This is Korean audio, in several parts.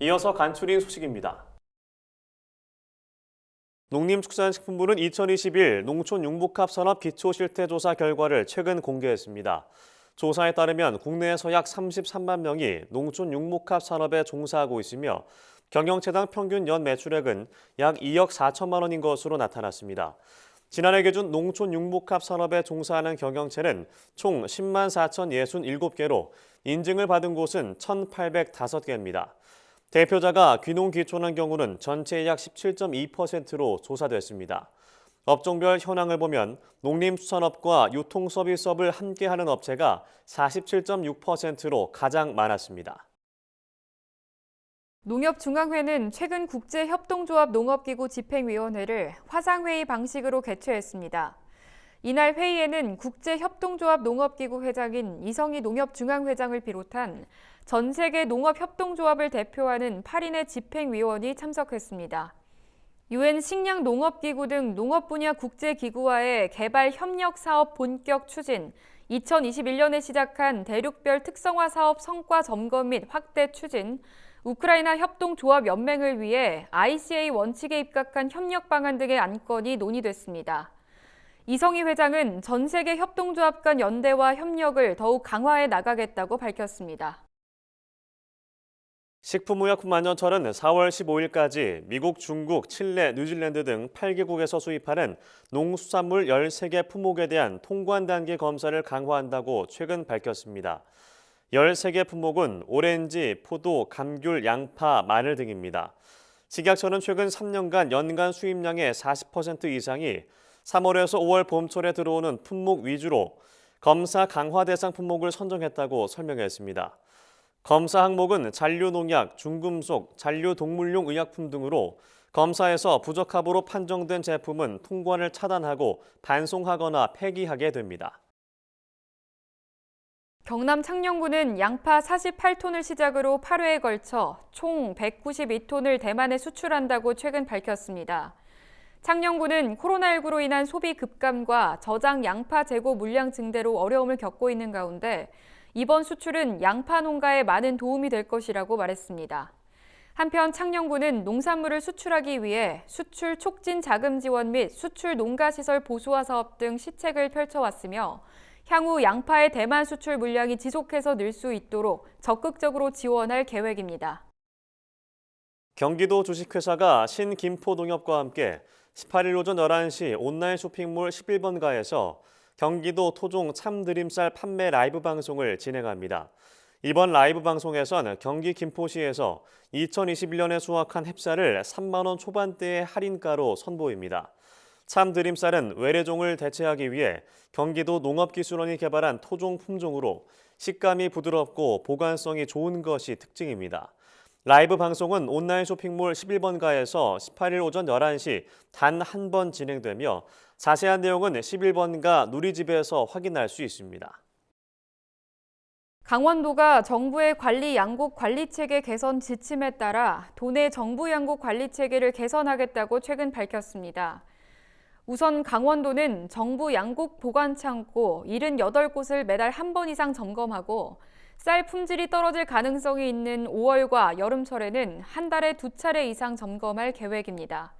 이어서 간추린 소식입니다. 농림축산식품부는 2021 농촌융복합산업 기초실태조사 결과를 최근 공개했습니다. 조사에 따르면 국내에서 약 33만 명이 농촌융복합 산업에 종사하고 있으며 경영체당 평균 연 매출액은 약 2억 4천만 원인 것으로 나타났습니다. 지난해 기준 농촌융복합 산업에 종사하는 경영체는 총 10만 4,067개로 인증을 받은 곳은 1,805개입니다. 대표자가 귀농귀촌한 경우는 전체의 약 17.2%로 조사됐습니다. 업종별 현황을 보면 농림수산업과 유통서비스업을 함께하는 업체가 47.6%로 가장 많았습니다. 농협중앙회는 최근 국제협동조합 농업기구 집행위원회를 화상회의 방식으로 개최했습니다. 이날 회의에는 국제협동조합 농업기구 회장인 이성희 농협중앙회장을 비롯한 전 세계 농업협동조합을 대표하는 8인의 집행위원이 참석했습니다. 유엔 식량농업기구 등 농업 분야 국제기구와의 개발 협력 사업 본격 추진, 2021년에 시작한 대륙별 특성화 사업 성과 점검 및 확대 추진, 우크라이나 협동조합연맹을 위해 ICA 원칙에 입각한 협력 방안 등의 안건이 논의됐습니다. 이성희 회장은 전 세계 협동조합 간 연대와 협력을 더욱 강화해 나가겠다고 밝혔습니다. 식품의약품안전처는 4월 15일까지 미국, 중국, 칠레, 뉴질랜드 등 8개국에서 수입하는 농수산물 13개 품목에 대한 통관 단계 검사를 강화한다고 최근 밝혔습니다. 13개 품목은 오렌지, 포도, 감귤, 양파, 마늘 등입니다. 식약처는 최근 3년간 연간 수입량의 40% 이상이 3월에서 5월 봄철에 들어오는 품목 위주로 검사 강화 대상 품목을 선정했다고 설명했습니다. 검사 항목은 잔류농약, 중금속, 잔류동물용 의약품 등으로 검사에서 부적합으로 판정된 제품은 통관을 차단하고 반송하거나 폐기하게 됩니다. 경남 창녕군은 양파 48톤을 시작으로 8회에 걸쳐 총 192톤을 대만에 수출한다고 최근 밝혔습니다. 창녕군은 코로나19로 인한 소비 급감과 저장 양파 재고 물량 증대로 어려움을 겪고 있는 가운데 이번 수출은 양파 농가에 많은 도움이 될 것이라고 말했습니다. 한편 창녕군은 농산물을 수출하기 위해 수출 촉진 자금 지원 및 수출 농가 시설 보수화 사업 등 시책을 펼쳐왔으며 향후 양파의 대만 수출 물량이 지속해서 늘 수 있도록 적극적으로 지원할 계획입니다. 경기도 주식회사가 신김포농협과 함께 18일 오전 11시 온라인 쇼핑몰 11번가에서 경기도 토종 참드림쌀 판매 라이브 방송을 진행합니다. 이번 라이브 방송에선 경기 김포시에서 2021년에 수확한 햅쌀을 3만 원 초반대의 할인가로 선보입니다. 참드림쌀은 외래종을 대체하기 위해 경기도 농업기술원이 개발한 토종 품종으로 식감이 부드럽고 보관성이 좋은 것이 특징입니다. 라이브 방송은 온라인 쇼핑몰 11번가에서 18일 오전 11시 단 한 번 진행되며 자세한 내용은 11번가 누리집에서 확인할 수 있습니다. 강원도가 정부의 관리 양국 관리체계 개선 지침에 따라 도내 정부 양국 관리체계를 개선하겠다고 최근 밝혔습니다. 우선 강원도는 정부 양국 보관창고 78곳을 매달 한 번 이상 점검하고 쌀 품질이 떨어질 가능성이 있는 5월과 여름철에는 한 달에 2차례 이상 점검할 계획입니다.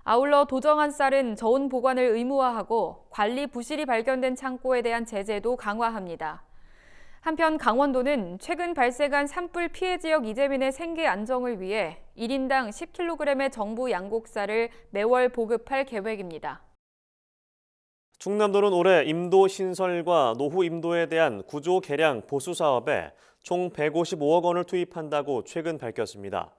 아울러 도정한 쌀은 저온 보관을 의무화하고 관리 부실이 발견된 창고에 대한 제재도 강화합니다. 한편 강원도는 최근 발생한 산불 피해 지역 이재민의 생계 안정을 위해 1인당 10kg의 정부 양곡쌀을 매월 보급할 계획입니다. 충남도는 올해 임도 신설과 노후 임도에 대한 구조 개량 보수 사업에 총 155억 원을 투입한다고 최근 밝혔습니다.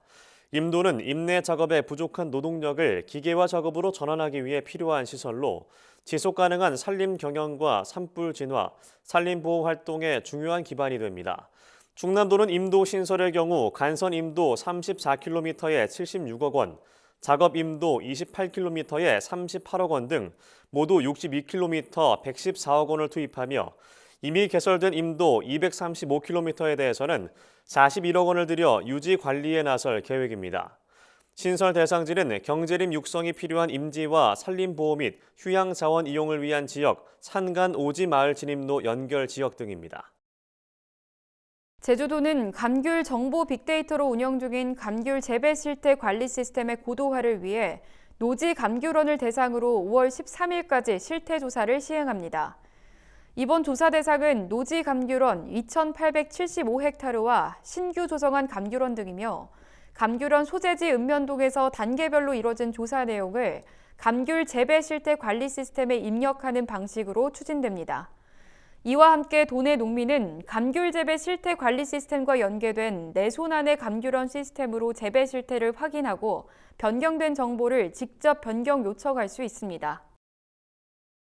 임도는 임내 작업에 부족한 노동력을 기계화 작업으로 전환하기 위해 필요한 시설로 지속 가능한 산림 경영과 산불 진화, 산림 보호 활동에 중요한 기반이 됩니다. 충남도는 임도 신설의 경우 간선 임도 34km에 76억 원, 작업 임도 28km에 38억 원 등 모두 62km 114억 원을 투입하며 이미 개설된 임도 235km에 대해서는 41억 원을 들여 유지 관리에 나설 계획입니다. 신설 대상지는 경제림 육성이 필요한 임지와 산림보호 및 휴양자원 이용을 위한 지역, 산간 오지 마을 진입로 연결 지역 등입니다. 제주도는 감귤 정보 빅데이터로 운영 중인 감귤 재배 실태 관리 시스템의 고도화를 위해 노지 감귤원을 대상으로 5월 13일까지 실태 조사를 시행합니다. 이번 조사 대상은 노지 감귤원 2,875헥타르와 신규 조성한 감귤원 등이며 감귤원 소재지 읍면동에서 단계별로 이뤄진 조사 내용을 감귤 재배 실태 관리 시스템에 입력하는 방식으로 추진됩니다. 이와 함께 도내 농민은 감귤 재배 실태 관리 시스템과 연계된 내 손 안의 감귤원 시스템으로 재배 실태를 확인하고 변경된 정보를 직접 변경 요청할 수 있습니다.